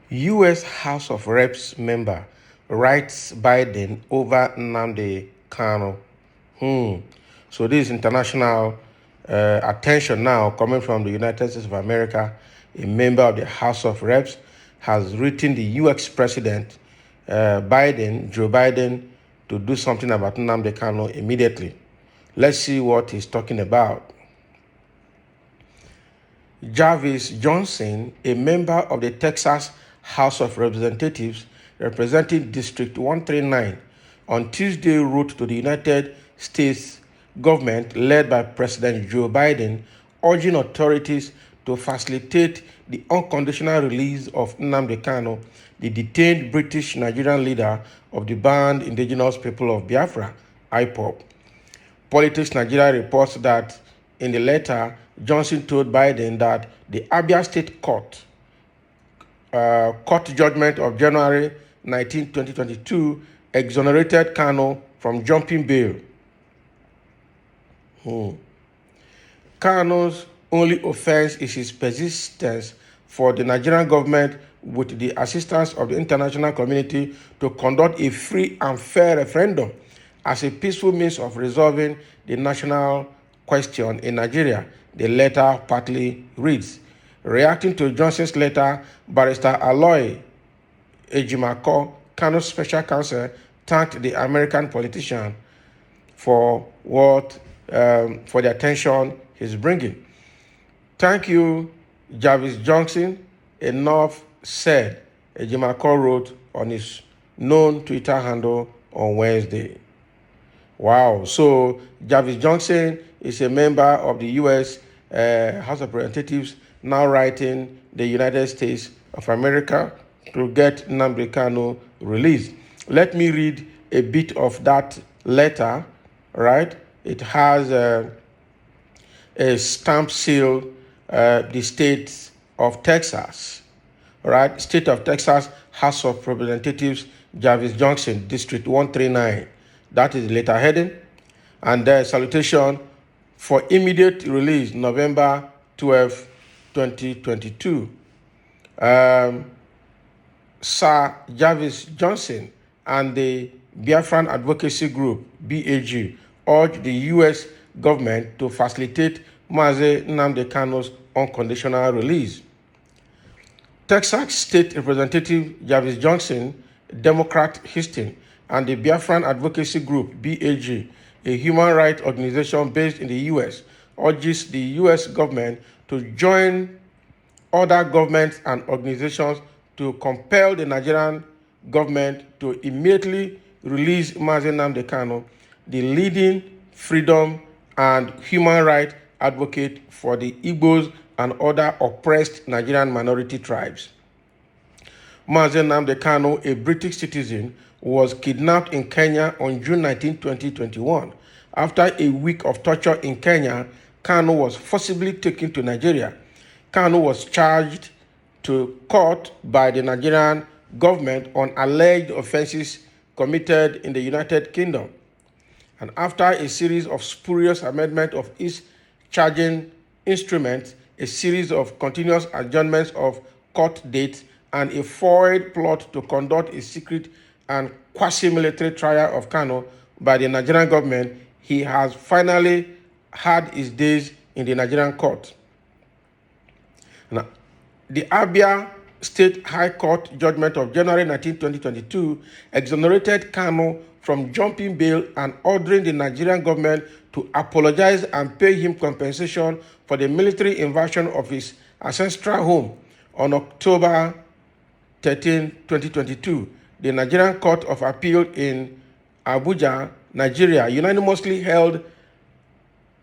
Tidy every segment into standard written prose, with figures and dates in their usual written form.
U.S. House of Reps member writes Biden over Nnamdi Kanu. So this is international attention now coming from the United States of America. A member of the House of Reps has written the U.S. President Joe Biden, to do something about Nnamdi Kanu immediately. Let's see what he's talking about. Jarvis Johnson, a member of the Texas House of Representatives representing District 139, on Tuesday wrote to the United States government led by President Joe Biden, urging authorities to facilitate the unconditional release of Nnamdi Kanu, the detained British Nigerian leader of the banned indigenous people of Biafra, IPOB. Politics Nigeria reports that in the letter, Johnson told Biden that the Abia State Court judgment of January 19, 2022 exonerated Kanu from jumping bail. Kanu's only offense is his persistence for the Nigerian government, with the assistance of the international community, to conduct a free and fair referendum as a peaceful means of resolving the national question in Nigeria, the letter partly reads. Reacting to Johnson's letter, Barrister Aloy Ejimako, Kanu's special counsel, thanked the American politician for the attention he's bringing. Thank you, Jarvis Johnson. Enough said, Ejimako wrote on his known Twitter handle on Wednesday. Wow. So Jarvis Johnson is a member of the U.S. House of Representatives, now writing the United States of America to get Nnamdi Kanu released. Let me read a bit of that letter, right? It has a stamp seal, the state of Texas, right? State of Texas House of Representatives, Jarvis Johnson, District 139. That is the letter heading. And the salutation for immediate release, November 12, 2022. Sir Jarvis Johnson and the Biafran Advocacy Group, BAG, urged the U.S. government to facilitate Mazi Nnamdi Kanu's unconditional release. Texas State Representative Jarvis Johnson, Democrat Houston, and the Biafran Advocacy Group, BAG, a human rights organization based in the U.S., urges the U.S. government to join other governments and organizations to compel the Nigerian government to immediately release Mazi Nnamdi Kanu, the leading freedom and human rights advocate for the Igbos and other oppressed Nigerian minority tribes. Mazi Nnamdi Kanu, a British citizen, was kidnapped in Kenya on June 19, 2021. After a week of torture in Kenya, Kanu was forcibly taken to Nigeria. Kanu was charged to court by the Nigerian government on alleged offenses committed in the United Kingdom. And after a series of spurious amendments of its charging instruments, a series of continuous adjournments of court dates, and a foiled plot to conduct a secret and quasi-military trial of Kanu by the Nigerian government, he has finally had his days in the Nigerian court. Now, the Abia State High Court judgment of January 19, 2022 exonerated Kanu from jumping bail and ordering the Nigerian government to apologize and pay him compensation for the military invasion of his ancestral home on October 13, 2022. The Nigerian Court of Appeal in Abuja, Nigeria, unanimously held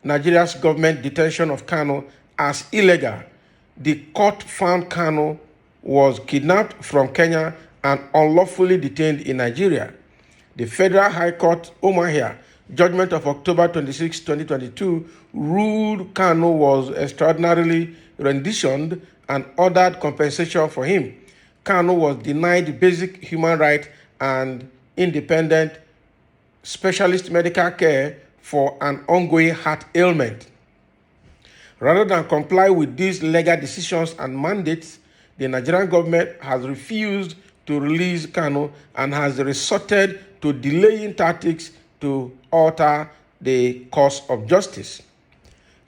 Nigeria's government detention of Kanu as illegal. The court found Kanu was kidnapped from Kenya and unlawfully detained in Nigeria. The Federal High Court, Umuahia, judgment of October 26, 2022, ruled Kanu was extraordinarily renditioned and ordered compensation for him. Kanu was denied basic human rights and independent specialist medical care for an ongoing heart ailment. Rather than comply with these legal decisions and mandates, the Nigerian government has refused to release Kanu and has resorted to delaying tactics to alter the course of justice.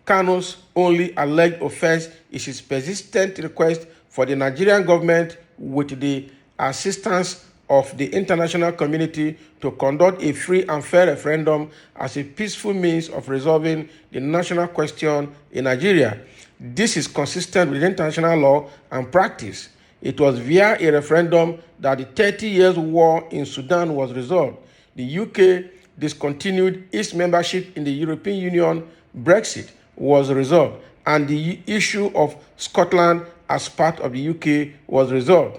Kanu's only alleged offense is his persistent request for the Nigerian government, with the assistance of the international community, to conduct a free and fair referendum as a peaceful means of resolving the national question in Nigeria. This is consistent with international law and practice. It was via a referendum that the 30 years war in Sudan was resolved. The UK discontinued its membership in the European Union. Brexit was resolved, and the issue of Scotland as part of the UK was resolved.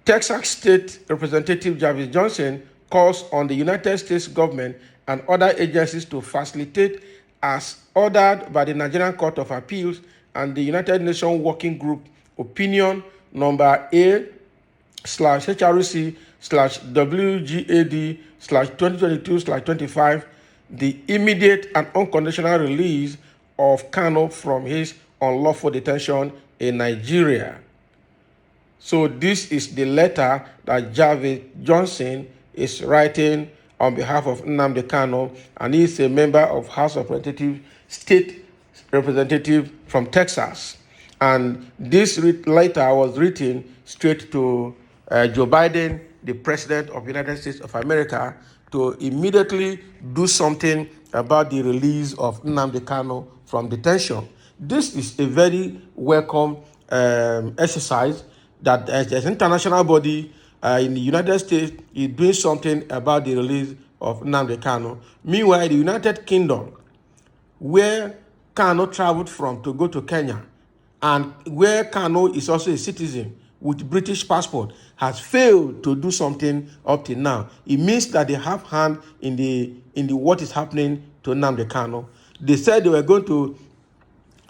Texas State Representative Jarvis Johnson calls on the United States government and other agencies to facilitate, as ordered by the Nigerian Court of Appeals and the United Nations Working Group Opinion number A/HRC/WGAD/2022/25, the immediate and unconditional release of Kanu from his unlawful detention in Nigeria. So this is the letter that Jarvis Johnson is writing on behalf of Nnamdi Kanu, and he is a member of House of Representatives, state representative from Texas. And this letter was written straight to Joe Biden, the President of the United States of America, to immediately do something about the release of Nnamdi Kanu from detention. This is a very welcome exercise that as an international body in the United States is doing something about the release of Nnamdi Kanu. Meanwhile, the United Kingdom, where Kanu traveled from to go to Kenya, and where Kanu is also a citizen with British passport, has failed to do something up till now. It means that they have hand in the what is happening to Nnamdi Kanu. They said they were going to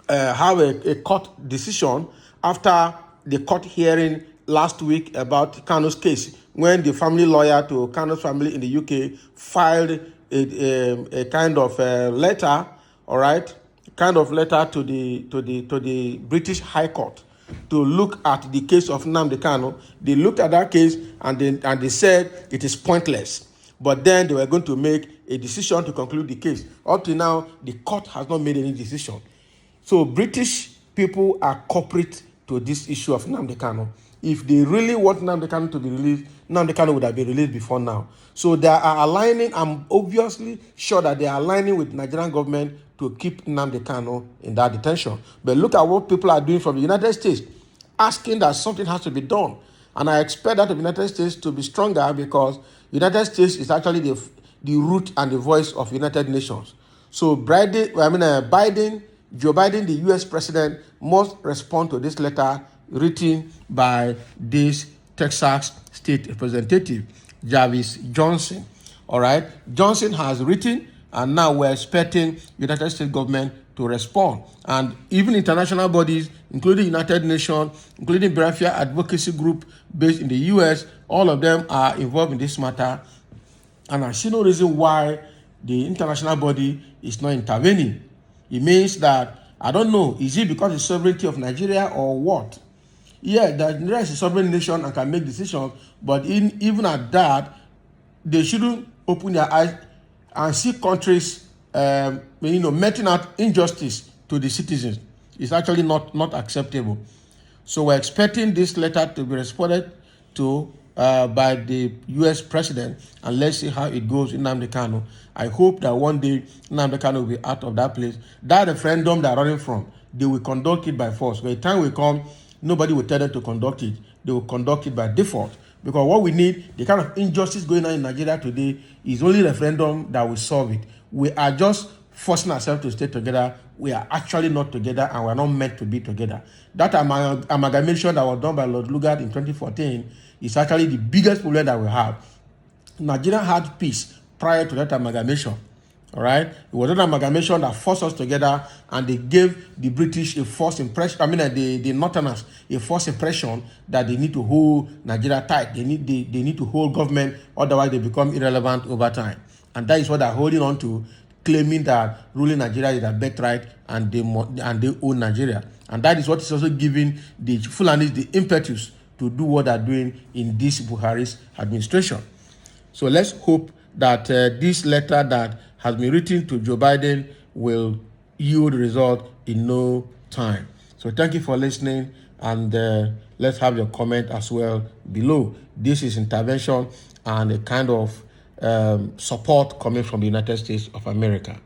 have a court decision after the court hearing last week about Kanu's case, when the family lawyer to Kanu's family in the UK filed a kind of letter, all right, kind of letter to the British High Court to look at the case of Nnamdi Kanu. They looked at that case and they said it is pointless. But then they were going to make a decision to conclude the case. Up to now, the court has not made any decision. So British people are culprit to this issue of Nnamdi Kanu. If they really want Nnamdi Kanu to be released, Nnamdi Kanu would have been released before now. So they are aligning, I'm obviously sure that they are aligning with the Nigerian government to keep Nnamdi Kanu in that detention. But look at what people are doing from the United States, asking that something has to be done. And I expect that the United States to be stronger, because the United States is actually the root and the voice of United Nations. So Biden, Joe Biden, the U.S. president, must respond to this letter written by this Texas state representative, Jarvis Johnson. All right, Johnson has written, and now we're expecting the United States government to respond. And even international bodies, including United Nations, including Biafra Advocacy Group based in the U.S., all of them are involved in this matter. And I see no reason why the international body is not intervening. It means that, I don't know, is it because of the sovereignty of Nigeria or what? Yeah, Nigeria is a sovereign nation and can make decisions, but even at that, they shouldn't open their eyes and see countries meting out injustice to the citizens. It's actually not acceptable. So we're expecting this letter to be responded to by the U.S. president, and let's see how it goes in Nnamdi Kanu. I hope that one day Nnamdi Kanu will be out of that place. That referendum they're running from, they will conduct it by force. When the time will come, nobody will tell them to conduct it. They will conduct it by default. Because what we need, the kind of injustice going on in Nigeria today, is only referendum that will solve it. We are just forcing ourselves to stay together. We are actually not together, and we are not meant to be together. That amalgamation that was done by Lord Lugard in 2014 is actually the biggest problem that we have. Nigeria had peace prior to that amalgamation. All right, it was an amalgamation that forced us together, and they gave the British a false impression. The Northerners a false impression that they need to hold Nigeria tight. They need to hold government, otherwise they become irrelevant over time. And that is what they're holding on to, claiming that ruling Nigeria is their birthright and they own Nigeria. And that is what is also giving the Fulanis the impetus to do what they're doing in this Buhari's administration. So let's hope that this letter that has been written to Joe Biden will yield result in no time. So thank you for listening, and let's have your comment as well below. This is intervention and a kind of support coming from the United States of America.